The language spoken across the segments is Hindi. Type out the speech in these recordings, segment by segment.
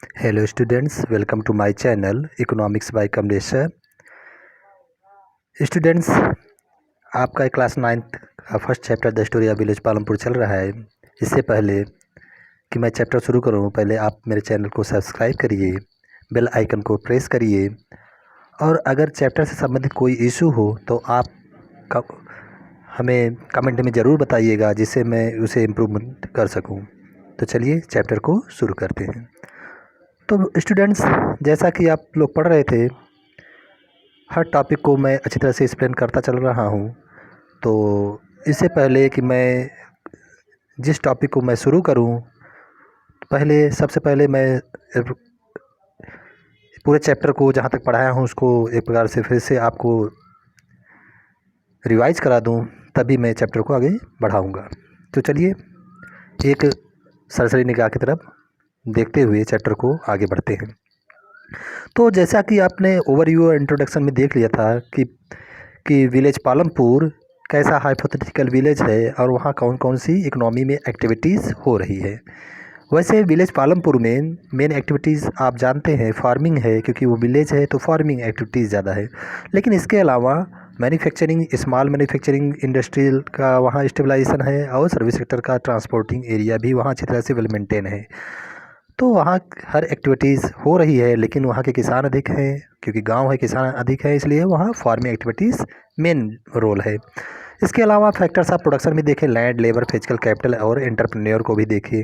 Hello students, welcome to my channel economics by Kamlesh sir. Students, आपका क्लास 9th का first chapter the story of village Palampur चल रहा है। इससे पहले कि मैं चैप्टर शुरू करूं, पहले आप मेरे चैनल को सब्सक्राइब करिए, बेल आइकन को प्रेस करिए, और अगर चैप्टर से संबंधित कोई इशू हो तो आप हमें कमेंट में ज़रूर बताइएगा, जिससे मैं उसे इम्प्रूवमेंट कर सकूं। तो चलिए चैप्टर को शुरू करते हैं। तो स्टूडेंट्स, जैसा कि आप लोग पढ़ रहे थे, हर टॉपिक को मैं अच्छी तरह से एक्सप्लेन करता चल रहा हूँ। तो इससे पहले कि मैं जिस टॉपिक को मैं शुरू करूँ, सबसे पहले मैं पूरे चैप्टर को जहाँ तक पढ़ाया हूँ उसको एक प्रकार से फिर से आपको रिवाइज करा दूँ, तभी मैं चैप्टर को आगे बढ़ाऊँगा। तो चलिए एक सरसरी निगाह की तरफ देखते हुए चैप्टर को आगे बढ़ते हैं। तो जैसा कि आपने ओवरव्यू और इंट्रोडक्शन में देख लिया था कि विलेज पालमपुर कैसा हाइपोथेटिकल विलेज है और वहाँ कौन कौन सी इकोनॉमी में एक्टिविटीज़ हो रही है। वैसे विलेज पालमपुर में मेन एक्टिविटीज़ आप जानते हैं फार्मिंग है, क्योंकि वो विलेज है तो फार्मिंग एक्टिविटीज़ ज़्यादा है। लेकिन इसके अलावा मैन्युफैक्चरिंग, स्मॉल मैन्युफैक्चरिंग इंडस्ट्रियल का वहाँ स्टेबलाइजेशन है, और सर्विस सेक्टर का ट्रांसपोर्टिंग एरिया भी वहाँ अच्छी तरह से वेल मेंटेन है। तो वहाँ हर एक्टिविटीज़ हो रही है, लेकिन वहाँ के किसान अधिक हैं, क्योंकि गांव है, किसान अधिक है, इसलिए वहाँ फार्मिंग एक्टिविटीज़ मेन रोल है। इसके अलावा फैक्टर्स ऑफ प्रोडक्शन भी देखें, लैंड, लेबर, फिजिकल कैपिटल और एंटरप्रेन्योर को भी देखें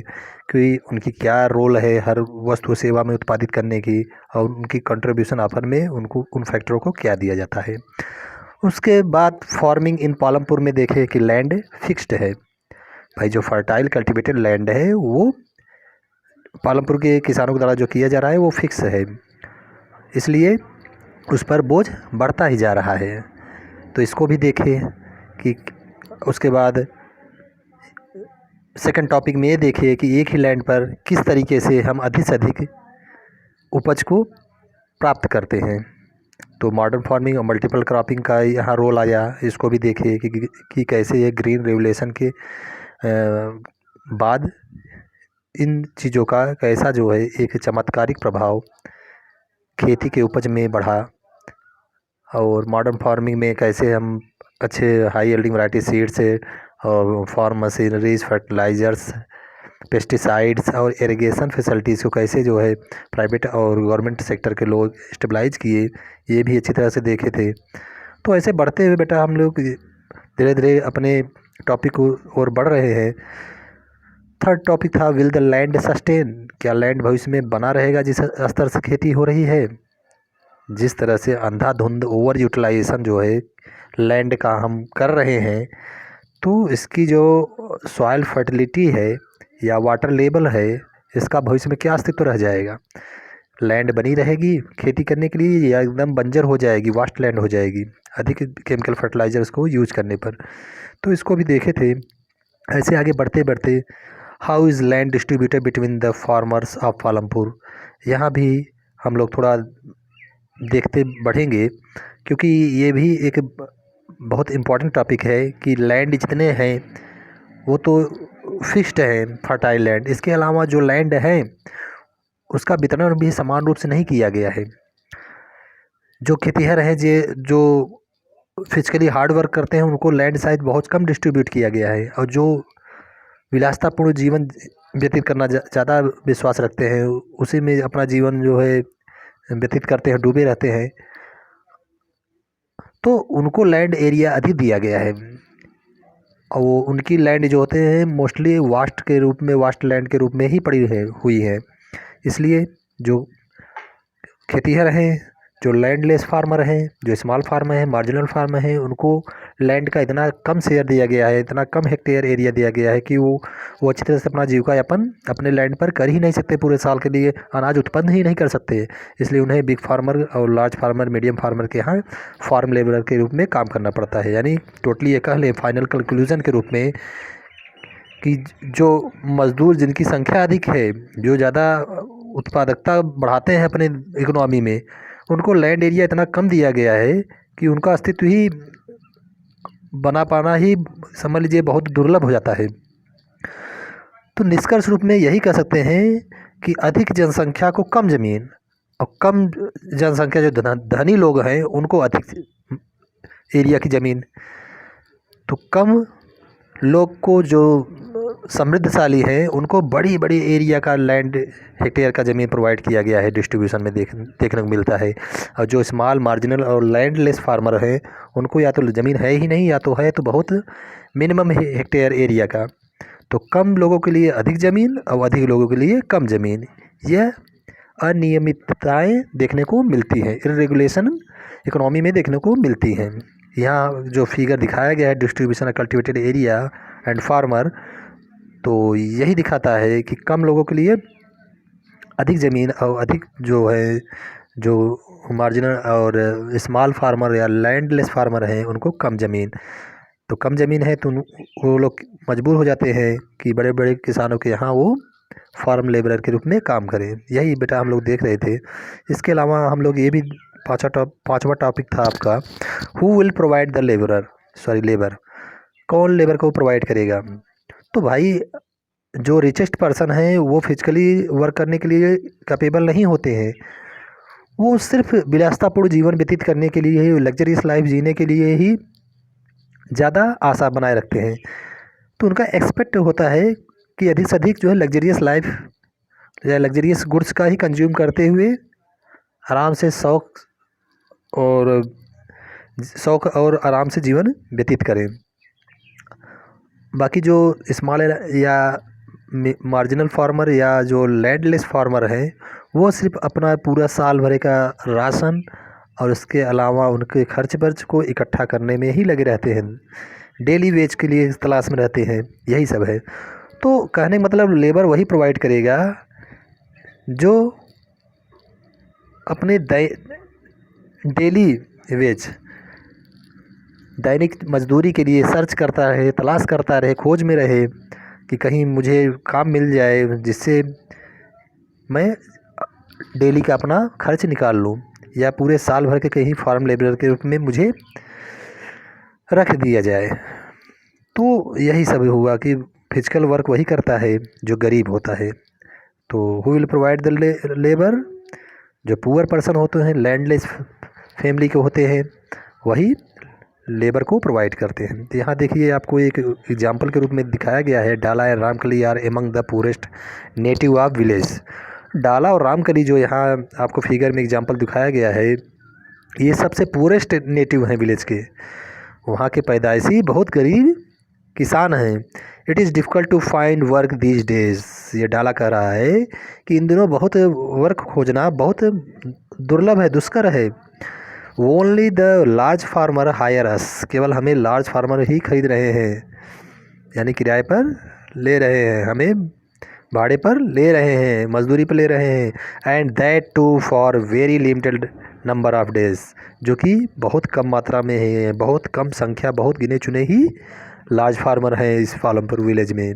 कि उनकी क्या रोल है हर वस्तु सेवा में उत्पादित करने की, और उनकी कंट्रीब्यूशन ऑफर में उनको उन फैक्टरों को क्या दिया जाता है। उसके बाद फार्मिंग इन पालमपुर में देखें कि लैंड फिक्स्ड है। भाई जो फर्टाइल कल्टिवेटेड लैंड है वो पालमपुर के किसानों के द्वारा जो किया जा रहा है वो फिक्स है, इसलिए उस पर बोझ बढ़ता ही जा रहा है। तो इसको भी देखें कि उसके बाद सेकंड टॉपिक में ये देखिए कि एक ही लैंड पर किस तरीके से हम अधिक से अधिक उपज को प्राप्त करते हैं। तो मॉडर्न फार्मिंग और मल्टीपल क्रॉपिंग का यहाँ रोल आया, इसको भी देखिए कि कैसे ये ग्रीन रेवोल्यूशन के बाद इन चीज़ों का कैसा जो है एक चमत्कारिक प्रभाव खेती के उपज में बढ़ा, और मॉडर्न फार्मिंग में कैसे हम अच्छे हाई यील्डिंग वैरायटी सीड्स से और फार्म मशीनरीज, फर्टिलाइजर्स, पेस्टिसाइड्स और इरिगेशन फैसिलिटीज़ को कैसे जो है प्राइवेट और गवर्नमेंट सेक्टर के लोग स्टेबलाइज किए, ये भी अच्छी तरह से देखे थे। तो ऐसे बढ़ते हुए बेटा हम लोग धीरे धीरे अपने टॉपिक को और बढ़ रहे हैं। थर्ड टॉपिक था विल द लैंड सस्टेन, क्या लैंड भविष्य में बना रहेगा जिस स्तर से खेती हो रही है। जिस तरह से अंधाधुंध ओवर यूटिलाइजेशन जो है लैंड का हम कर रहे हैं, तो इसकी जो सॉइल फर्टिलिटी है या वाटर लेवल है, इसका भविष्य में क्या अस्तित्व रह जाएगा। लैंड बनी रहेगी खेती करने के लिए या एकदम बंजर हो जाएगी, वास्ट लैंड हो जाएगी अधिक केमिकल फर्टिलाइजर्स को यूज करने पर। तो इसको भी देखे थे। ऐसे आगे बढ़ते बढ़ते how is land distributed between the farmers of Palampur, यहाँ भी हम लोग थोड़ा देखते बढ़ेंगे, क्योंकि ये भी एक बहुत इम्पॉर्टेंट टॉपिक है कि लैंड जितने हैं वो तो फिक्स्ड है फर्टाइल लैंड, इसके अलावा जो लैंड है उसका वितरण भी समान रूप से नहीं किया गया है। जो खेतिहर हैं जो फिजिकली हार्ड वर्क करते हैं उनको लैंड शायद बहुत कम डिस्ट्रीब्यूट किया गया है, और जो विलासतापूर्ण जीवन व्यतीत करना ज़्यादा विश्वास रखते हैं, उसी में अपना जीवन जो है व्यतीत करते हैं, डूबे रहते हैं, तो उनको लैंड एरिया अधिक दिया गया है। और वो उनकी लैंड जो होते हैं मोस्टली वास्ट लैंड के रूप में ही पड़ी हुई है। इसलिए जो खेतीहर हैं, जो लैंडलेस फार्मर हैं, जो स्मॉल फार्मर हैं, मार्जिनल फार्मर हैं, उनको लैंड का इतना कम शेयर दिया गया है, इतना कम हेक्टेयर एरिया दिया गया है कि वो अच्छी तरह से अपना जीविका यापन अपने लैंड पर कर ही नहीं सकते, पूरे साल के लिए अनाज उत्पन्न ही नहीं कर सकते। इसलिए उन्हें बिग फार्मर और लार्ज फार्मर, मीडियम फार्मर के यहाँ फार्म लेबर के रूप में काम करना पड़ता है। यानी टोटली ये कह लें फाइनल कंक्लूजन के रूप में कि जो मज़दूर जिनकी संख्या अधिक है, जो ज़्यादा उत्पादकता बढ़ाते हैं अपने इकोनॉमी में, उनको लैंड एरिया इतना कम दिया गया है कि उनका अस्तित्व ही बना पाना ही समझ लीजिए बहुत दुर्लभ हो जाता है। तो निष्कर्ष रूप में यही कह सकते हैं कि अधिक जनसंख्या को कम ज़मीन और कम जनसंख्या जो धनी लोग हैं उनको अधिक एरिया की ज़मीन। तो कम लोग को जो समृद्धशाली हैं उनको बड़ी बड़ी एरिया का लैंड, हेक्टेयर का ज़मीन प्रोवाइड किया गया है, डिस्ट्रीब्यूशन में देखने को मिलता है। और जो स्मॉल मार्जिनल और लैंडलेस फार्मर हैं उनको या तो ज़मीन है ही नहीं, या तो है तो बहुत मिनिमम हेक्टेयर एरिया का। तो कम लोगों के लिए अधिक ज़मीन और अधिक लोगों के लिए कम ज़मीन, यह अनियमितताएं देखने को मिलती हैं, इर्रेगुलेशन इकोनॉमी में देखने को मिलती हैं। यहाँ जो फिगर दिखाया गया है distribution of cultivated area and farmer, तो यही दिखाता है कि कम लोगों के लिए अधिक ज़मीन और अधिक जो है जो मार्जिनल और स्मॉल फार्मर या लैंडलेस फार्मर हैं उनको कम ज़मीन। तो कम ज़मीन है तो वो लोग मजबूर हो जाते हैं कि बड़े बड़े किसानों के यहाँ वो फार्म लेबरर के रूप में काम करें। यही बेटा हम लोग देख रहे थे। इसके अलावा हम लोग ये भी पाँचवा टॉपिक था आपका, who will provide the labour, कौन लेबर को प्रोवाइड करेगा। तो भाई जो रिचेस्ट पर्सन है वो फिजिकली वर्क करने के लिए कैपेबल नहीं होते हैं, वो सिर्फ विलासतापूर्ण जीवन व्यतीत करने के लिए ही, लग्जरियस लाइफ जीने के लिए ही ज़्यादा आशा बनाए रखते हैं। तो उनका एक्सपेक्ट होता है कि अधिक से अधिक जो है लग्जरियस लाइफ या लग्जरियस गुड्स का ही कंज्यूम करते हुए आराम से शौक और आराम से जीवन व्यतीत करें। बाकी जो स्मॉल या मार्जिनल फार्मर या जो लैंडलेस फार्मर हैं वो सिर्फ अपना पूरा साल भरे का राशन और उसके अलावा उनके खर्च वर्च को इकट्ठा करने में ही लगे रहते हैं, डेली वेज के लिए तलाश में रहते हैं, यही सब है। तो कहने का मतलब लेबर वही प्रोवाइड करेगा जो अपने डेली वेज दैनिक मजदूरी के लिए सर्च करता रहे, तलाश करता रहे, खोज में रहे कि कहीं मुझे काम मिल जाए जिससे मैं डेली का अपना खर्च निकाल लूँ, या पूरे साल भर के कहीं फार्म लेबरर के रूप में मुझे रख दिया जाए। तो यही सब हुआ कि फिजिकल वर्क वही करता है जो गरीब होता है। तो who will provide the labour, जो पुअर पर्सन होते हैं, लैंडलेस फैमिली के होते हैं, वही लेबर को प्रोवाइड करते हैं। तो यहाँ देखिए आपको एक एग्जांपल के रूप में दिखाया गया है, Dala and Ramkali are among the poorest native of village. Dala और रामकली जो यहाँ आपको फिगर में एग्जांपल दिखाया गया है, ये सबसे पुअरेस्ट नेटिव हैं विलेज के। वहाँ के पैदाइशी बहुत गरीब किसान हैं। It is difficult to find work these days, ये डाला कह रहा है कि इन दिनों बहुत वर्क खोजना बहुत दुर्लभ है, दुष्कर है। Only the large farmer hire us, केवल हमें लार्ज फार्मर ही खरीद रहे हैं, यानी किराए पर ले रहे हैं, हमें भाड़े पर ले रहे हैं, मजदूरी पर ले रहे हैं। And that too for very limited number of days, जो कि बहुत कम मात्रा में है, बहुत कम संख्या, बहुत गिने चुने ही लार्ज फार्मर हैं इस पालमपुर विलेज में।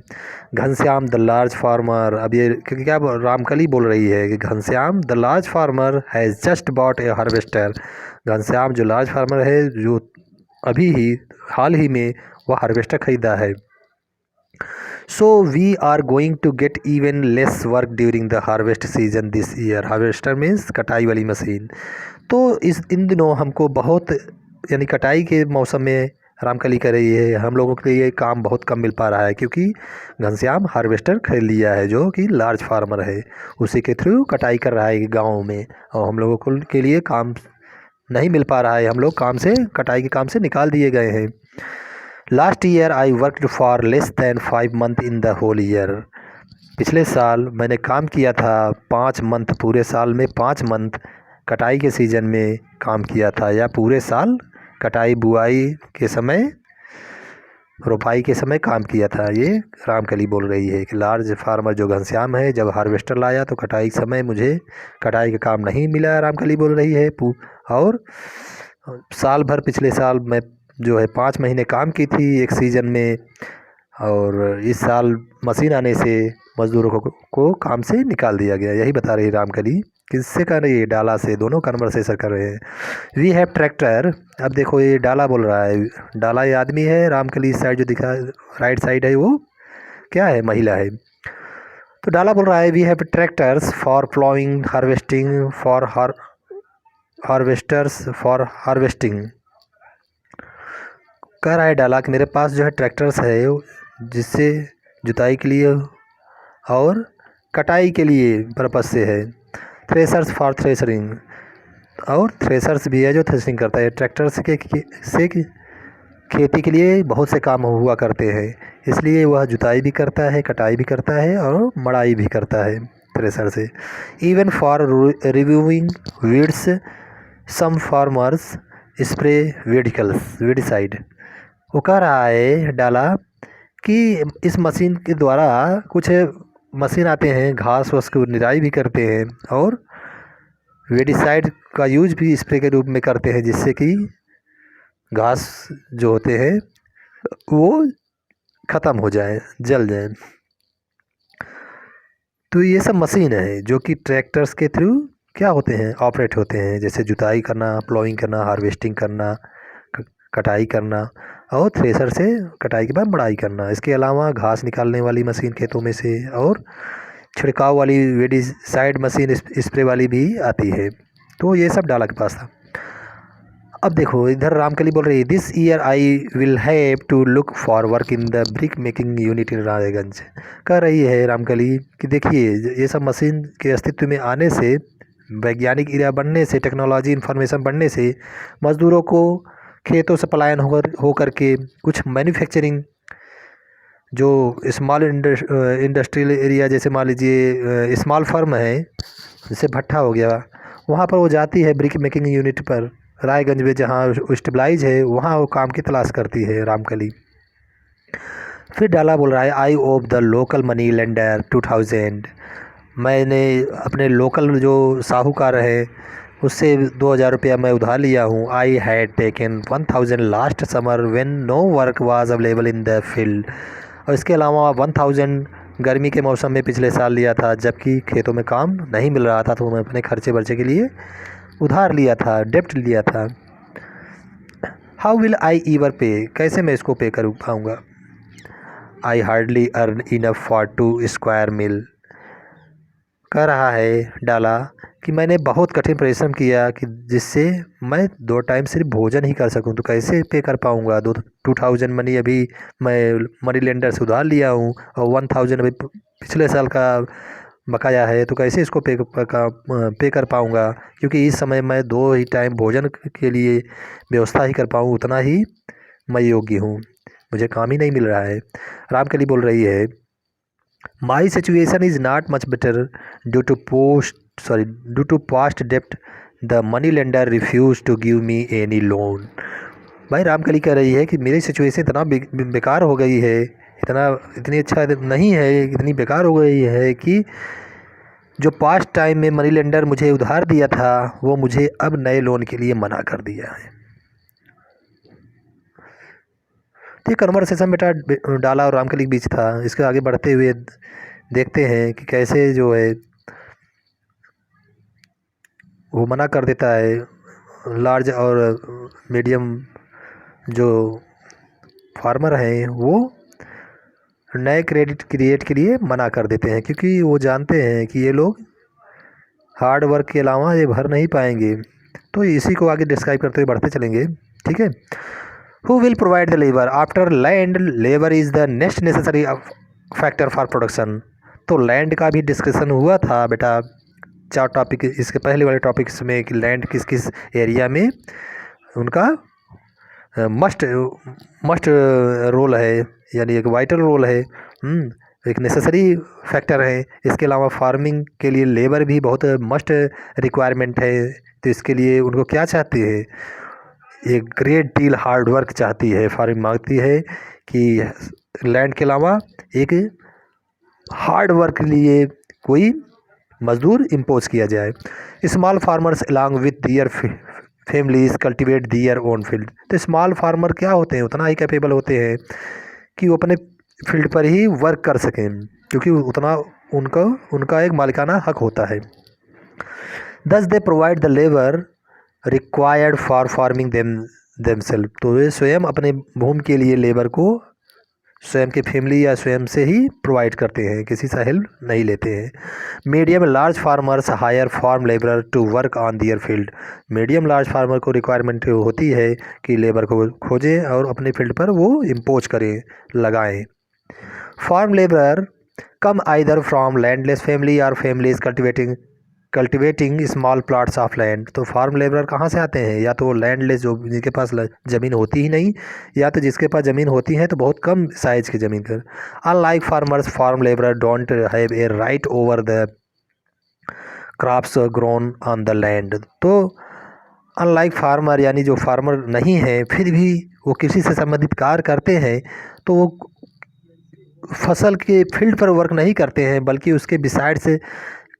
घनश्याम द लार्ज फार्मर, अब ये क्योंकि क्या रामकली बोल रही है कि Ghanshyam the large farmer has just bought A harvester, Ghanshyam जो लार्ज फार्मर है जो अभी ही हाल ही में वह हार्वेस्टर खरीदा है। So we are going to get even less work during the harvest season this year. Harvester means कटाई वाली मशीन। तो इन दिनों हमको बहुत, यानी कटाई के मौसम में रामकली कर रही है, हम लोगों के लिए काम बहुत कम मिल पा रहा है क्योंकि घनश्याम हार्वेस्टर खरीद लिया है जो कि लार्ज फार्मर है, उसी के थ्रू कटाई कर रहा है गाँव में, और हम लोगों को के लिए काम नहीं मिल पा रहा है, हम लोग काम से, कटाई के काम से निकाल दिए गए हैं। Last year I worked for less than 5 month in the whole year, पिछले साल मैंने काम किया था 5 मंथ, पूरे साल में 5 मंथ कटाई के सीज़न में काम किया था, या पूरे साल कटाई बुआई के समय, रोपाई के समय काम किया था। ये रामकली बोल रही है कि लार्ज फार्मर जो घनश्याम है जब हार्वेस्टर लाया तो कटाई समय मुझे कटाई का काम नहीं मिला, रामकली बोल रही है। और साल भर, पिछले साल मैं जो है 5 महीने काम की थी एक सीज़न में, और इस साल मशीन आने से मज़दूरों को काम से निकाल दिया गया। यही बता रही रामकली। किससे कर रही है? डाला से, दोनों कन्वर्सेशन कर रहे हैं। वी हैव ट्रैक्टर, अब देखो ये डाला बोल रहा है, डाला ये आदमी है, रामकली इस साइड जो दिखा राइट साइड है वो क्या है? महिला है। तो डाला बोल रहा है we have tractors for ploughing, harvesting, for harvesters for harvesting. कह रहा है डाला कि मेरे पास जो है ट्रैक्टर्स है जिससे जुताई के लिए और कटाई के लिए पर्पज से है। थ्रेसर्स फॉर थ्रेसरिंग, और थ्रेसर्स भी है जो थ्रेसरिंग करता है। ट्रैक्टर्स से खेती के लिए बहुत से काम हुआ करते हैं, इसलिए वह जुताई भी करता है, कटाई भी करता है और मड़ाई भी करता है थ्रेसर से। Even for reviewing weeds some farmers spray weedicide. वो कह रहा है डाला कि इस मशीन के द्वारा कुछ मशीन आते हैं, घास वास की निराई भी करते हैं और वेडिसाइड का यूज भी स्प्रे के रूप में करते हैं, जिससे कि घास जो होते हैं वो ख़त्म हो जाए, जल जाए। तो ये सब मशीन है जो कि ट्रैक्टर्स के थ्रू क्या होते हैं, ऑपरेट होते हैं, जैसे जुताई करना, प्लॉइंग करना, हार्वेस्टिंग करना, कटाई करना और थ्रेसर से कटाई के बाद मड़ाई करना। इसके अलावा घास निकालने वाली मशीन खेतों में से और छिड़काव वाली वेडिसाइड मशीन स्प्रे वाली भी आती है। तो ये सब डाला के पास था। अब देखो इधर रामकली बोल रही है this year I will have to look for work in the brick making unit in Raiganj. कह रही है रामकली कि देखिए ये सब मशीन के अस्तित्व में आने से, वैज्ञानिक एरिया बनने से, टेक्नोलॉजी इंफॉर्मेशन बढ़ने से मज़दूरों को खेतों से पलायन होकर के कुछ मैन्युफैक्चरिंग जो स्मॉल इंडस्ट्रियल एरिया, जैसे मान लीजिए स्मॉल फार्म है, जैसे भट्ठा हो गया, वहाँ पर वो जाती है ब्रिक मेकिंग यूनिट पर रायगंज में, जहाँ स्टेबलाइज है वहाँ वो काम की तलाश करती है रामकली। फिर डाला बोल रहा है आई ओव द लोकल मनी लेंडर 2000। मैंने अपने लोकल जो साहूकार है उससे 2000 रुपया मैं उधार लिया हूँ। I had taken 1000 last summer when no work was available in the field. और इसके अलावा 1000 गर्मी के मौसम में पिछले साल लिया था, जबकि खेतों में काम नहीं मिल रहा था, तो मैं अपने खर्चे बर्चे के लिए उधार लिया था, डेप्ट लिया था। हाउ विल आई ईवर पे, कैसे मैं इसको पे कर पाऊँगा। I hardly earn enough for 2 square mile. कह रहा है डाला कि मैंने बहुत कठिन परिश्रम किया कि जिससे मैं 2 टाइम सिर्फ भोजन ही कर सकूं, तो कैसे पे कर पाऊंगा। 2000 मनी अभी मैं मनी लेंडर से उधार लिया हूं और 1000 अभी पिछले साल का बकाया है, तो कैसे इसको पे कर पाऊंगा, क्योंकि इस समय मैं 2 ही टाइम भोजन के लिए व्यवस्था ही कर पाऊँ, उतना ही मैं योग्य हूँ, मुझे काम ही नहीं मिल रहा है। रामकली बोल रही है my situation is not much better due to past डेप्ट the money lender refuse to give me any loan. भाई रामकली कह रही है कि मेरी सिचुएशन इतना बेकार हो गई है, इतनी अच्छा नहीं है, इतनी बेकार हो गई है कि जो पास्ट टाइम में मनी लेंडर मुझे उधार दिया था वो मुझे अब नए लोन के लिए मना कर दिया है। तो ये कन्वर्सेशन बेटा डाला और रामकली के बीच था। इसके आगे बढ़ते हुए देखते हैं कि कैसे जो है वो मना कर देता है, लार्ज और मीडियम जो फार्मर हैं वो नए क्रेडिट क्रिएट के लिए मना कर देते हैं, क्योंकि वो जानते हैं कि ये लोग हार्ड वर्क के अलावा ये भर नहीं पाएंगे। तो इसी को आगे डिस्क्राइब करते हुए बढ़ते चलेंगे, ठीक है। Who will provide the labour after land, labour is the next necessary factor for production. तो लैंड का भी डिस्कशन हुआ था बेटा 4 टॉपिक इसके पहले वाले टॉपिक्स में, कि लैंड किस किस एरिया में उनका मस्ट रोल है, यानी एक वाइटल रोल है, एक नेसेसरी फैक्टर है। इसके अलावा फार्मिंग के लिए लेबर भी बहुत मस्ट रिक्वायरमेंट है। तो इसके लिए उनको क्या चाहती है, एक ग्रेट डील हार्ड वर्क चाहती है। फार्मिंग मांगती है कि लैंड के अलावा एक हार्ड वर्क के लिए कोई मजदूर इम्पोज किया जाए। Small farmers along with their families cultivate their own field. तो स्मॉल फार्मर क्या होते हैं, उतना ही कैपेबल होते हैं कि वो अपने फील्ड पर ही वर्क कर सकें, क्योंकि उतना उनका एक मालिकाना हक होता है। Thus they provide the labour required for farming themselves. तो वे स्वयं अपने भूमि के लिए लेबर को स्वयं के फैमिली या स्वयं से ही प्रोवाइड करते हैं, किसी से हेल्प नहीं लेते हैं। Medium large farmers hire farm labour to work on their field. Medium large farmer को रिक्वायरमेंट होती है कि लेबर को खोजें और अपने फील्ड पर वो इम्पोज करें, लगाएं। Farm labour come either from landless family और families cultivating small plots of land. तो फार्म लेबर कहाँ से आते हैं? या तो लैंडलेस, जो जिनके पास ज़मीन होती ही नहीं, या तो जिसके पास ज़मीन होती है तो बहुत कम साइज़ की ज़मीन पर। Unlike farmers, farm labour don't have a right over the crops grown on the land. तो अनलाइक फार्मर, यानी जो फार्मर नहीं है फिर भी वो कृषि से संबंधित कार्य करते हैं, तो वो फसल के फील्ड पर वर्क नहीं करते हैं, बल्कि उसके बिसाइड से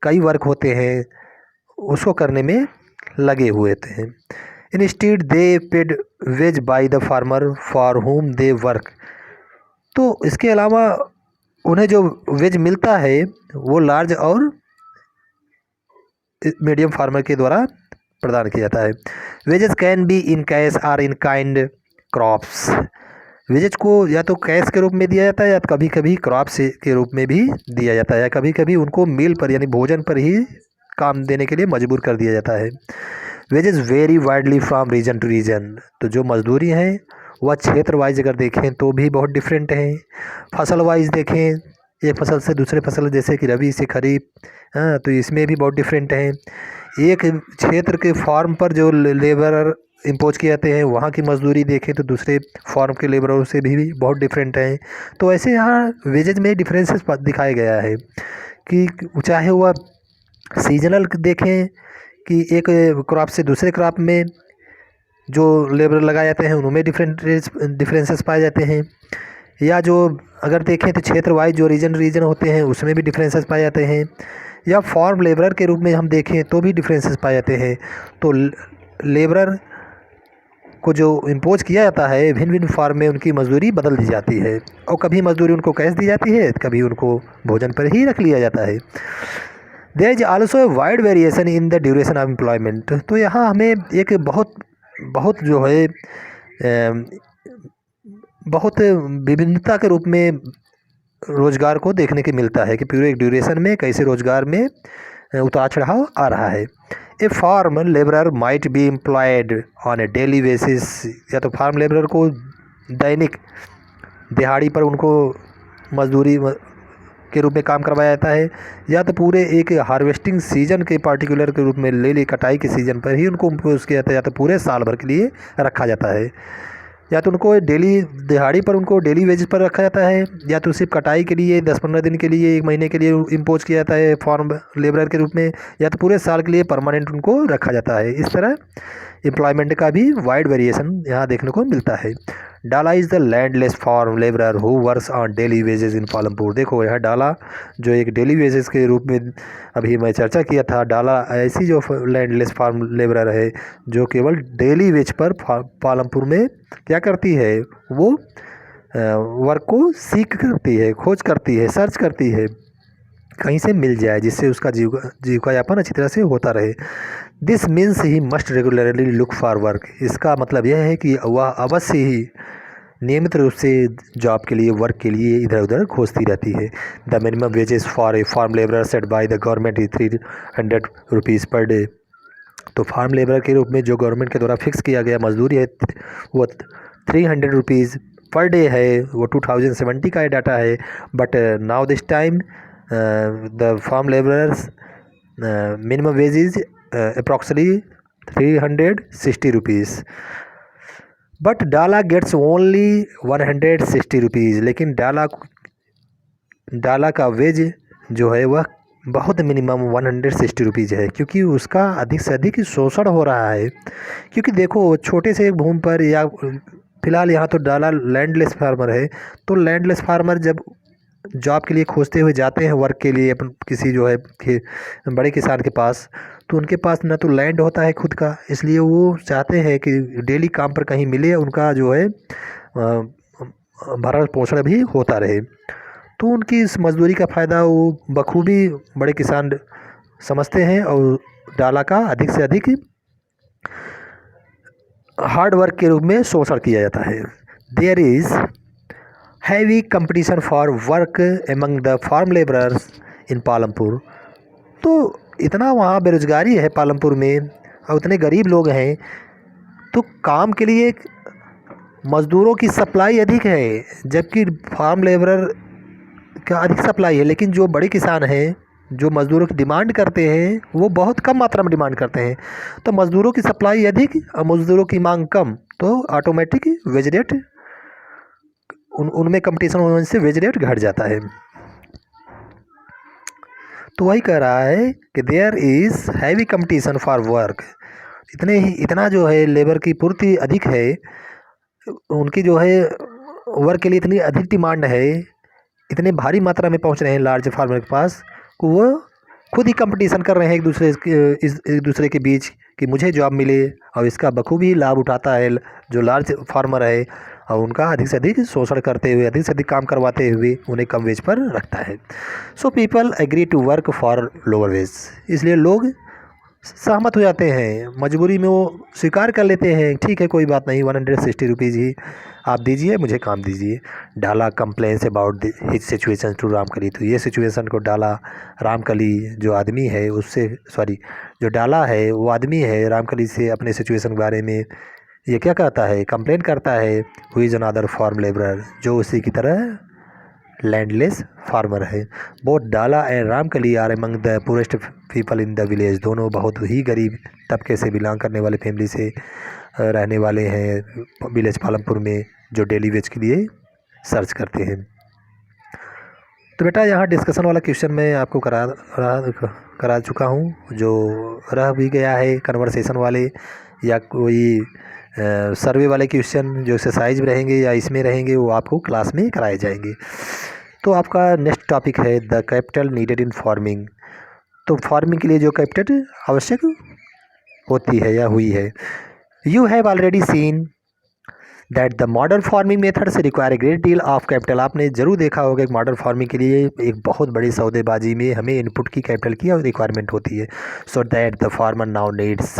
कई वर्क होते हैं, उसको करने में लगे हुए थे। Instead they paid veg by the farmer for हुम दे वर्क। तो इसके अलावा उन्हें जो वेज मिलता है वो लार्ज और मीडियम फार्मर के द्वारा प्रदान किया जाता है। Wages can be in cash और इन काइंड क्रॉप्स। वेजेज को या तो कैश के रूप में दिया जाता है या कभी कभी क्रॉप्स के रूप में भी दिया जाता है, या कभी कभी उनको मील पर यानी भोजन पर ही काम देने के लिए मजबूर कर दिया जाता है। Wages very widely from region to region. तो जो मजदूरी है वह क्षेत्र वाइज अगर देखें तो भी बहुत डिफरेंट है। फसल वाइज देखें, एक फसल से दूसरे फसल, जैसे कि रबी से खरीफ, हाँ, तो इसमें भी बहुत डिफरेंट है। एक क्षेत्र के फार्म पर जो लेबर इम्पोज किए जाते हैं वहाँ की मजदूरी देखें तो दूसरे फार्म के लेबरों से भी बहुत डिफरेंट है। तो ऐसे यहाँ वेजेज में डिफरेंसेस दिखाया गया है कि चाहे वह सीजनल देखें कि एक क्रॉप से दूसरे क्रॉप में जो लेबर लगाए जाते हैं उनमें डिफरेंसेस पाए जाते हैं, या जो अगर देखें तो क्षेत्र वाइज जो रीजन होते हैं उसमें भी डिफरेंसेस पाए जाते हैं, या फार्म लेबरर के रूप में हम देखें तो भी डिफरेंसेस पाए जाते हैं। तो लेबरर को जो इम्पोज किया जाता है भिन्न भिन्न फार्म में उनकी मजदूरी बदल दी जाती है, और कभी मजदूरी उनको कैश दी जाती है, कभी उनको भोजन पर ही रख लिया जाता है। There is also a wide variation in the duration of employment. तो यहाँ हमें एक बहुत जो है बहुत विभिन्नता के रूप में रोज़गार को देखने के मिलता है कि पूरे एक ड्यूरेशन में कैसे रोज़गार में उतार चढ़ाव आ रहा है। A farm labourer might be employed on a daily basis. या तो फार्म लेबरर को दैनिक दिहाड़ी पर उनको मजदूरी के रूप में काम करवाया जाता है, या तो पूरे एक हार्वेस्टिंग सीजन के पार्टिकुलर के रूप में ले कटाई के सीजन पर ही उनको इम्पोज किया जाता है, या तो पूरे साल भर के लिए रखा जाता है, या तो उनको डेली दिहाड़ी पर उनको डेली वेजेस पर रखा जाता है, या तो सिर्फ कटाई के लिए 10-15 दिन के लिए 1 महीने के लिए इम्पोज किया जाता है फार्म लेबरर के रूप में, या तो पूरे साल के लिए परमानेंट उनको रखा जाता है। इस तरह एम्प्लॉयमेंट का भी वाइड वेरिएशन यहाँ देखने को मिलता है। Dala is the landless farm labourer who works on daily wages in Palampur. देखो यहाँ डाला जो एक डेली वेजेस के रूप में अभी मैं चर्चा किया था, डाला ऐसी जो लैंडलेस फार्म लेबरर है जो केवल डेली वेज पर पालमपुर में क्या करती है, वो वर्क को सीख करती है, खोज करती है, सर्च करती है कहीं से मिल जाए जिससे उसका जीविका यापन अच्छी तरह से होता रहे। This means he must regularly look for work. इसका मतलब यह है कि वह अवश्य ही नियमित रूप से जॉब के लिए, वर्क के लिए इधर उधर खोजती रहती है। The minimum wages for a farm labourer set by the government is 300 rupees per day. तो फार्म लेबरर के रूप में जो गवर्नमेंट के द्वारा फिक्स किया गया मजदूरी है वो 300 रुपीज़ पर डे है। वो 2070 का डाटा है, but now this time the farm labourers minimum wage is approximately 360 rupees, but Dala gets only 160 rupees. लेकिन डाला का वेज जो है वह बहुत मिनिमम 160 रुपीज़ है, क्योंकि उसका अधिक से अधिक शोषण हो रहा है। क्योंकि देखो छोटे से एक भूमि पर, या फिलहाल यहाँ तो डाला लैंडलेस फार्मर है, तो लैंडलेस फार्मर जब जॉब के लिए खोजते हुए जाते हैं वर्क के लिए अपन किसी जो है बड़े किसान के पास, तो उनके पास ना तो लैंड होता है खुद का, इसलिए वो चाहते हैं कि डेली काम पर कहीं मिले, उनका जो है भरण पोषण भी होता रहे। तो उनकी इस मजदूरी का फ़ायदा वो बखूबी बड़े किसान समझते हैं, और डाला का अधिक से अधिक हार्ड वर्क के रूप में शोषण किया जाता है। There is heavy competition for work among the farm labourers in Palampur. तो इतना वहाँ बेरोजगारी है पालमपुर में और उतने गरीब लोग हैं, तो काम के लिए मज़दूरों की सप्लाई अधिक है, जबकि फार्म लेबरर का अधिक सप्लाई है, लेकिन जो बड़े किसान हैं जो मज़दूरों की डिमांड करते हैं वो बहुत कम मात्रा में डिमांड करते हैं। तो मज़दूरों की सप्लाई अधिक और मज़दूरों की मांग कम, तो ऑटोमेटिक वेज रेट उनमें कंपटीशन होने से वेज रेट घट जाता है। तो वही कह रहा है कि there is heavy competition for work. इतना जो है लेबर की पूर्ति अधिक है, उनकी जो है वर्क के लिए इतनी अधिक डिमांड है, इतने भारी मात्रा में पहुंच रहे हैं लार्ज फार्मर के पास कि वो खुद ही कंपटीशन कर रहे हैं एक दूसरे के बीच कि मुझे जॉब मिले, और इसका बखूबी लाभ उठाता है जो लार्ज फार्मर है, और उनका अधिक से अधिक शोषण करते हुए, अधिक से अधिक काम करवाते हुए उन्हें कम वेज पर रखता है। So people agree to work for lower wage. इसलिए लोग सहमत हो जाते हैं, मजबूरी में वो स्वीकार कर लेते हैं, ठीक है कोई बात नहीं, 160 रुपीज़ ही आप दीजिए, मुझे काम दीजिए। Dala complains about his situation to Ramkali. तो ये सिचुएशन को डाला रामकली जो आदमी है उससे, जो डाला है वो आदमी है रामकली से अपने सिचुएशन के बारे में ये क्या कहता है, कंप्लेन करता है। Who is another farm labourer, जो उसी की तरह लैंडलेस फार्मर है। Both Dala and Ramkali are among the poorest people in the village. दोनों बहुत ही गरीब तबके से बिलोंग करने वाले फैमिली से रहने वाले हैं विलेज पालमपुर में, जो डेली वेज के लिए सर्च करते हैं। तो बेटा यहाँ डिस्कशन वाला क्वेश्चन मैं आपको करा चुका हूँ, जो रह भी गया है कन्वर्सेशन वाले या कोई सर्वे वाले क्वेश्चन जो एक्सरसाइज में रहेंगे या इसमें रहेंगे वो आपको क्लास में कराए जाएंगे। तो आपका नेक्स्ट टॉपिक है the capital needed in farming. तो फार्मिंग के लिए जो कैपिटल आवश्यक होती है या हुई है। You have already seen that the modern farming methods require a great deal of capital. आपने जरूर देखा होगा कि मॉडर्न फार्मिंग के लिए एक बहुत बड़ी सौदेबाजी में हमें इनपुट की कैपिटल की रिक्वायरमेंट होती है। So that the farmer now needs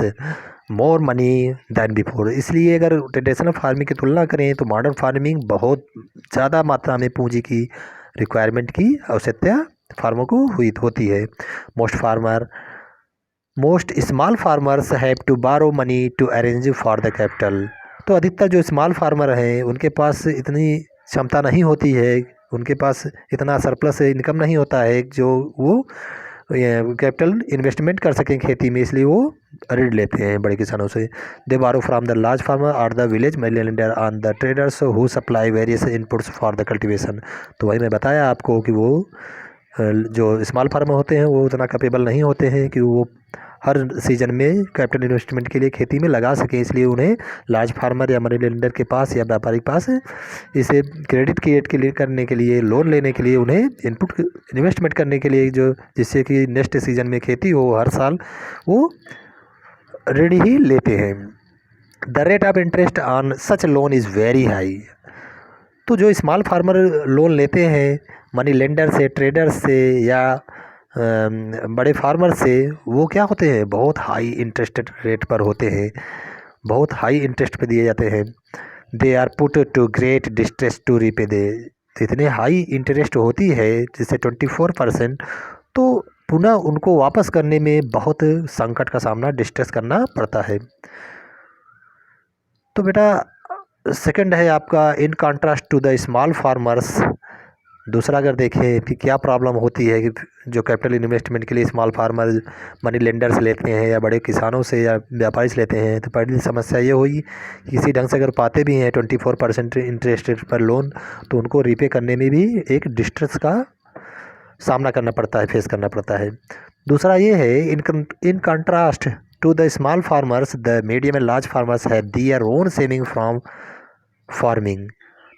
more money then before. इसलिए अगर ट्रेडिशनल फार्मिंग की तुलना करें तो मॉडर्न फार्मिंग बहुत ज़्यादा मात्रा में पूंजी की रिक्वायरमेंट की आवश्यकता फार्मर को होती है। Most small farmers have to borrow money to arrange for the capital. तो अधिकतर जो स्मॉल फार्मर हैं उनके पास इतनी क्षमता नहीं होती है, उनके पास इतना सरप्लस इनकम नहीं होता है जो वो कैपिटल इन्वेस्टमेंट कर सकें खेती में, इसलिए वो ऋण लेते हैं बड़े किसानों से। दे बारो फ्रॉम द लार्ज फार्मर और the village lander on the traders who supply various inputs for the cultivation. तो वही मैं बताया आपको कि वो जो स्मॉल फार्मर होते हैं वो उतना कैपेबल नहीं होते हैं कि वो हर सीज़न में कैपिटल इन्वेस्टमेंट के लिए खेती में लगा सकें, इसलिए उन्हें लार्ज फार्मर या मनी लेंडर के पास या व्यापारी के पास इसे क्रेडिट क्रिएट के लिए करने के लिए, लोन लेने के लिए, उन्हें इनपुट इन्वेस्टमेंट करने के लिए, जो जिससे कि नेक्स्ट सीज़न में खेती हो, हर साल वो ऋण ही लेते हैं। The rate of interest on such loan is very high. तो जो स्मॉल फार्मर लोन लेते हैं मनी लेंडर से, ट्रेडर से या बड़े फार्मर से, वो क्या होते हैं, बहुत हाई इंटरेस्ट रेट पर होते हैं, बहुत हाई इंटरेस्ट पे दिए जाते हैं। They are put to great distress to repay they. तो इतने हाई इंटरेस्ट होती है जिससे 24%, तो पुनः उनको वापस करने में बहुत संकट का सामना, डिस्ट्रेस करना पड़ता है। तो बेटा सेकंड है आपका in contrast to the small farmers. दूसरा अगर देखें कि क्या प्रॉब्लम होती है कि जो कैपिटल इन्वेस्टमेंट के लिए स्मॉल फार्मर मनी लेंडर से लेते हैं या बड़े किसानों से या व्यापारी से लेते हैं, तो पहली समस्या ये हुई कि किसी ढंग से अगर पाते भी हैं 24% इंटरेस्ट रेट पर लोन, तो उनको रीपे करने में भी एक डिस्ट्रेस का सामना करना पड़ता है, फेस करना पड़ता है। दूसरा ये है in contrast to the small farmers the medium and large farmers have their own saving from farming.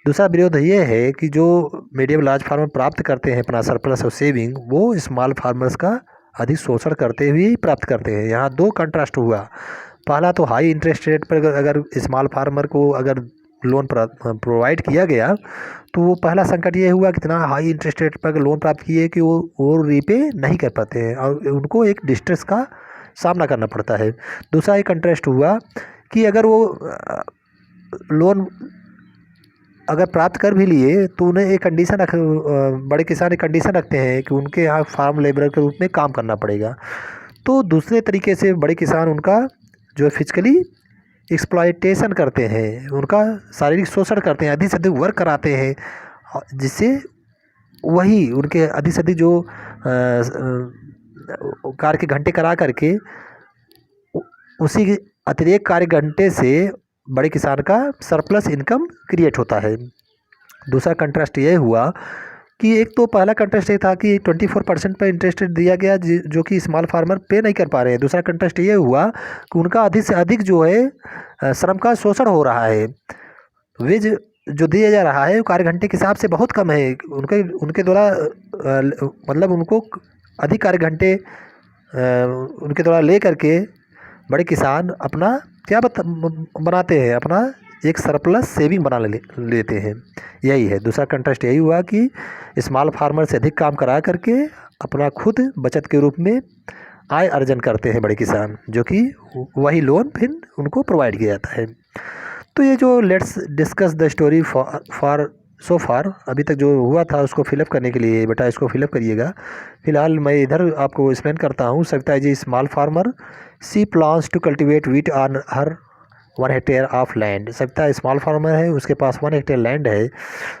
दूसरा विरोध ये है कि जो मीडियम लार्ज फार्मर प्राप्त करते हैं अपना सरप्लस और सेविंग, वो स्मॉल फार्मर्स का अधिक शोषण करते हुए ही प्राप्त करते हैं। यहाँ दो कंट्रास्ट हुआ। पहला तो हाई इंटरेस्ट रेट पर अगर स्मॉल फार्मर को अगर लोन प्रोवाइड किया गया, तो वो पहला संकट ये हुआ कि इतना हाई इंटरेस्ट रेट पर लोन प्राप्त किए कि वो रीपे नहीं कर पाते हैं और उनको एक डिस्ट्रेस का सामना करना पड़ता है। दूसरा एक कंट्रास्ट हुआ कि अगर वो लोन अगर प्राप्त कर भी लिए तो उन्हें एक कंडीशन बड़े किसान एक कंडीशन रखते हैं कि उनके यहाँ फार्म लेबर के रूप में काम करना पड़ेगा। तो दूसरे तरीके से बड़े किसान उनका जो फिजिकली एक्सप्लॉयटेशन करते हैं, उनका शारीरिक शोषण करते हैं, अधिक से अधिक वर्क कराते हैं, जिससे वही उनके अधिक से अधिक जो कार्य के घंटे करा करके उसी के अतिरिक्त कार्य घंटे से बड़े किसान का सरप्लस इनकम क्रिएट होता है। दूसरा कंट्रास्ट ये हुआ कि एक तो पहला कंट्रास्ट ये था कि 24% पर इंटरेस्ट दिया गया जो कि स्मॉल फार्मर पे नहीं कर पा रहे हैं। दूसरा कंट्रास्ट ये हुआ कि उनका अधिक से अधिक जो है श्रम का शोषण हो रहा है। वेज जो दिया जा रहा है वो कार्य घंटे के हिसाब से बहुत कम है। उनके द्वारा मतलब उनको अधिक कार्य घंटे उनके द्वारा ले करके बड़े किसान अपना क्या बनाते हैं, अपना एक सरप्लस सेविंग बना लेते हैं। यही है दूसरा कंट्रास्ट, यही हुआ कि स्मॉल फार्मर से अधिक काम करा करके अपना खुद बचत के रूप में आय अर्जन करते हैं बड़े किसान, जो कि वही लोन फिर उनको प्रोवाइड किया जाता है। तो ये जो let's discuss the story for अभी तक जो हुआ था उसको फिलअप करने के लिए बेटा इसको फिलअप करिएगा। फिलहाल मैं इधर आपको एक्सप्लेन करता हूँ। Savita ji small farmer, she plans to cultivate wheat on her 1 hectare of land. Savita small farmer है, उसके पास 1 हेक्टेयर लैंड है।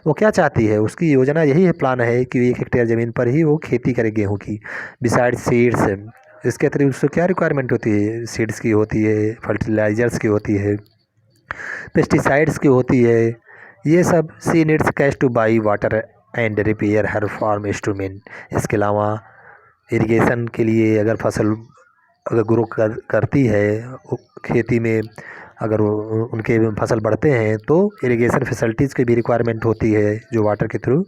वो क्या चाहती है, उसकी योजना यही है, प्लान है कि 1 हेक्टेयर ज़मीन पर ही वो खेती करे गेहूँ की। बिसाइड सीड्स, इसके अतिरिक्त उसको क्या रिक्वायरमेंट होती है, सीड्स की होती है, फर्टिलाइजर्स की होती है, पेस्टिसाइड्स की होती है, ये सब। She needs cash to buy water and repair her farm instrument. इसके अलावा इरिगेशन के लिए अगर फसल अगर ग्रो करती है खेती में, अगर उनके फसल बढ़ते हैं तो इरिगेशन फैसिलिटीज़ की भी रिक्वायरमेंट होती है जो वाटर के थ्रू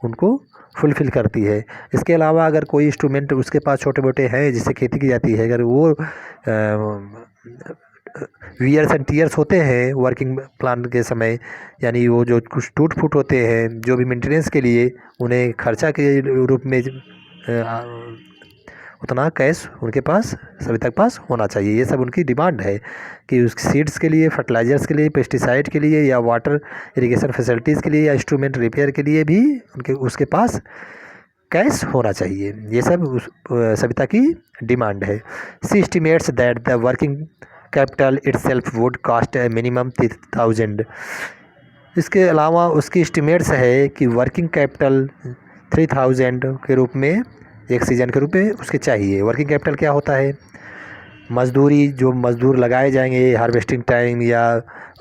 उनको फुलफ़िल करती है। इसके अलावा अगर कोई इंस्ट्रूमेंट उसके पास छोटे मोटे हैं जिससे खेती की जाती है, अगर वो वियर्स एंड टीयर्स होते हैं वर्किंग प्लान के समय, यानी वो जो कुछ टूट फूट होते हैं, जो भी मेंटेनेंस के लिए उन्हें खर्चा के रूप में उतना कैश उनके पास सभी तक पास होना चाहिए। ये सब उनकी डिमांड है कि उस सीड्स के लिए, फर्टिलाइजर्स के लिए, पेस्टिसाइड के लिए, या वाटर इरिगेशन फैसिलिटीज़ के लिए, या इंस्ट्रूमेंट रिपेयर के लिए भी उसके पास कैश होना चाहिए। ये सब सविता की डिमांड है। She estimates that the working capital itself would cost a minimum 3000। इसके अलावा उसकी एस्टिमेट्स है कि वर्किंग कैपिटल 3000 के रूप में एक सीज़न के रूप में उसके चाहिए। वर्किंग कैपिटल क्या होता है, मजदूरी, जो मज़दूर लगाए जाएंगे हार्वेस्टिंग टाइम या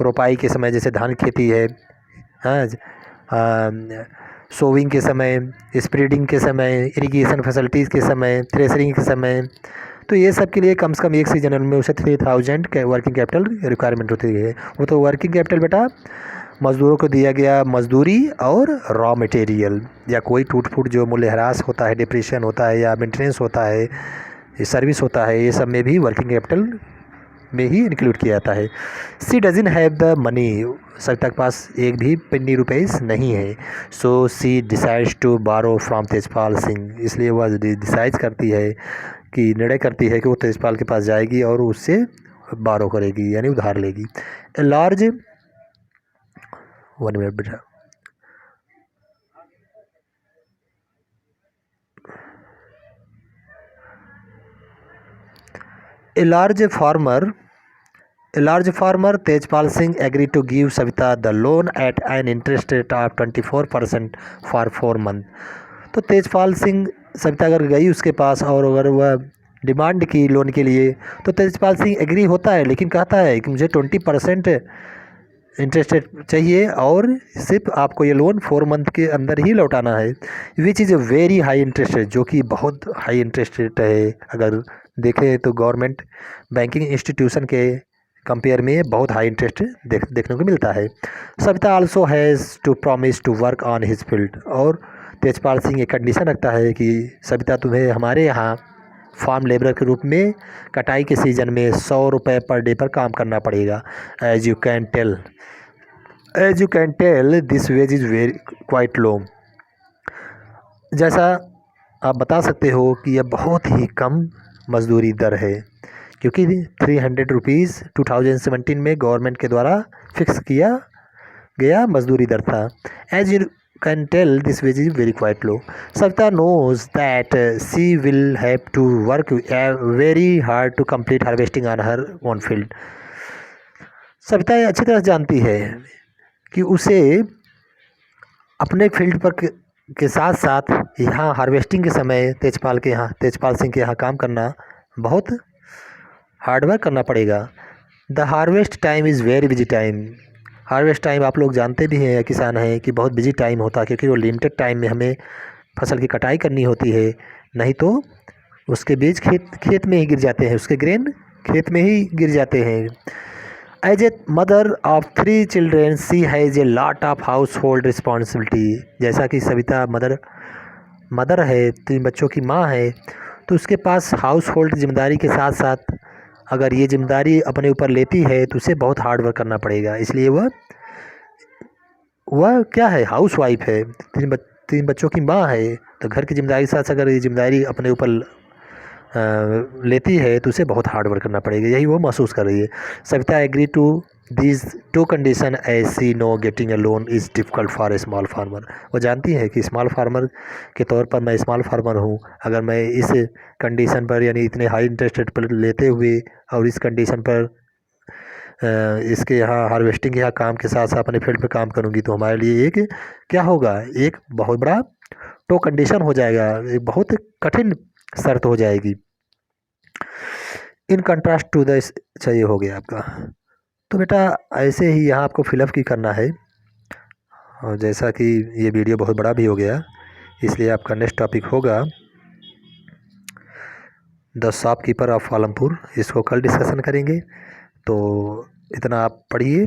रोपाई के समय, जैसे धान खेती है, हाँ, सोविंग के समय, स्प्रेडिंग के समय, इरिगेशन फैसिलिटीज़ के समय, थ्रेसरिंग के समय, तो ये सब के लिए कम से कम एक सीजन में उसे 3000 के वर्किंग कैपिटल रिक्वायरमेंट होती है। वो तो वर्किंग कैपिटल बेटा मज़दूरों को दिया गया मजदूरी और रॉ मटेरियल, या कोई टूट फूट जो मूल्यह्रास होता है, डिप्रेशन होता है, या मेंटेनेंस होता है, सर्विस होता है, ये सब में भी वर्किंग कैपिटल में ही इंक्लूड किया जाता है। She doesn't have the money, Savita के पास एक भी पेनी रुपीस नहीं है। So she decides to borrow from Tejpal Singh, इसलिए वह डिसाइड करती है कि निर्णय करती है कि वो तेजपाल के पास जाएगी और उससे बारो करेगी, यानी उधार लेगी। ए लार्ज 1 मिनट बेटा, A large farmer Tejpal Singh agreed to give Savita the loan at an interest rate of 24% for 4 months। तो तेजपाल सिंह सविता अगर गई उसके पास और अगर वह डिमांड की लोन के लिए, तो तेजपाल सिंह एग्री होता है, लेकिन कहता है कि मुझे 20% इंटरेस्ट रेट चाहिए और सिर्फ आपको ये लोन 4 मंथ के अंदर ही लौटाना है। Which is a very high interest rate, जो कि बहुत हाई इंटरेस्ट रेट है। अगर देखें तो गवर्नमेंट बैंकिंग इंस्टीट्यूशन के कंपेयर में बहुत हाई इंटरेस्ट देखने को मिलता है। Savita also has to promise to work on his field, और तेजपाल सिंह एक कंडीशन रखता है कि सविता तुम्हें हमारे यहाँ फार्म लेबर के रूप में कटाई के सीज़न में 100 रुपये पर डे पर काम करना पड़ेगा। As you can tell this wage is very quite low. जैसा आप बता सकते हो कि यह बहुत ही कम मजदूरी दर है, क्योंकि 300 रुपीज़ 2017 में गवर्नमेंट के द्वारा फिक्स किया गया मजदूरी दर था। As you can tell this wage is very quite low. Savita knows that she will have to work very hard to complete harvesting on her own field. Savita अच्छी तरह जानती है कि उसे अपने फील्ड पर के साथ साथ यहाँ हार्वेस्टिंग के समय तेजपाल सिंह के यहाँ काम करना बहुत हार्डवर्क करना पड़ेगा। The harvest time is very busy time. Harvest time आप लोग जानते भी हैं या किसान हैं कि बहुत बिजी टाइम होता है, क्योंकि वो लिमिटेड टाइम में हमें फसल की कटाई करनी होती है, नहीं तो उसके बीज खेत में ही गिर जाते हैं, उसके ग्रेन खेत में ही गिर जाते हैं। As a mother of 3 children she has a lot of household responsibility. जैसा कि सविता मदर है, 3 बच्चों की माँ है, तो उसके पास हाउस होल्ड जिम्मेदारी के साथ साथ अगर ये जिम्मेदारी अपने ऊपर लेती है तो उसे बहुत हार्ड वर्क करना पड़ेगा। इसलिए वह क्या है, हाउस वाइफ है, 3 बच्चों की माँ है, तो घर की जिम्मेदारी के साथ अगर ये जिम्मेदारी अपने ऊपर लेती है तो उसे बहुत हार्ड वर्क करना पड़ेगा। यही वो महसूस कर रही है। Savita agree to these 2 condition as she know getting a loan is difficult for a small farmer. वो जानती है कि स्मॉल फार्मर के तौर पर मैं स्मॉल फार्मर हूँ, अगर मैं इस कंडीशन पर यानी इतने हाई इंटरेस्ट रेट पर लेते हुए और इस कंडीशन पर इसके यहाँ हार्वेस्टिंग के यहाँ काम के साथ साथ अपने फील्ड पे काम करूँगी तो हमारे लिए एक क्या होगा, एक बहुत बड़ा तो कंडीशन हो जाएगा, एक बहुत कठिन शर्त हो जाएगी। इन कंट्रास्ट टू द चाहिए हो गया आपका। तो बेटा ऐसे ही यहाँ आपको फिलअप की करना है, और जैसा कि ये वीडियो बहुत बड़ा भी हो गया इसलिए आपका नेक्स्ट टॉपिक होगा द शॉपकीपर ऑफ आलमपुर। इसको कल डिस्कशन करेंगे, तो इतना आप पढ़िए।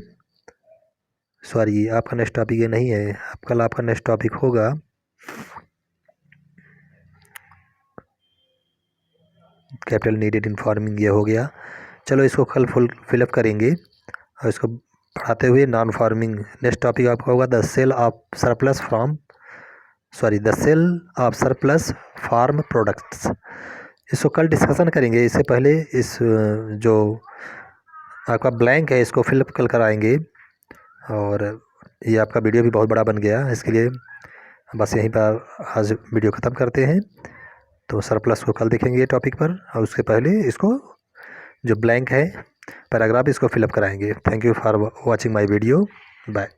सॉरी, आपका नेक्स्ट टॉपिक ये नहीं है, कल आपका नेक्स्ट टॉपिक होगा कैपिटल नीडेड इन फार्मिंग। ये हो गया, चलो इसको कल फुल फिलअप करेंगे और इसको पढ़ाते हुए नॉन फार्मिंग। नेक्स्ट टॉपिक आपका होगा the sale of surplus farm products. इसको कल डिस्कशन करेंगे। इससे पहले इस जो आपका ब्लैंक है इसको फिलअप कल कराएंगे, और ये आपका वीडियो भी बहुत बड़ा बन गया, इसके लिए बस यहीं पर आज वीडियो ख़त्म करते हैं। तो सरप्लस को कल देखेंगे टॉपिक पर, और उसके पहले इसको जो ब्लैंक है पैराग्राफ इसको फिलअप कराएंगे। Thank you for watching my video, bye.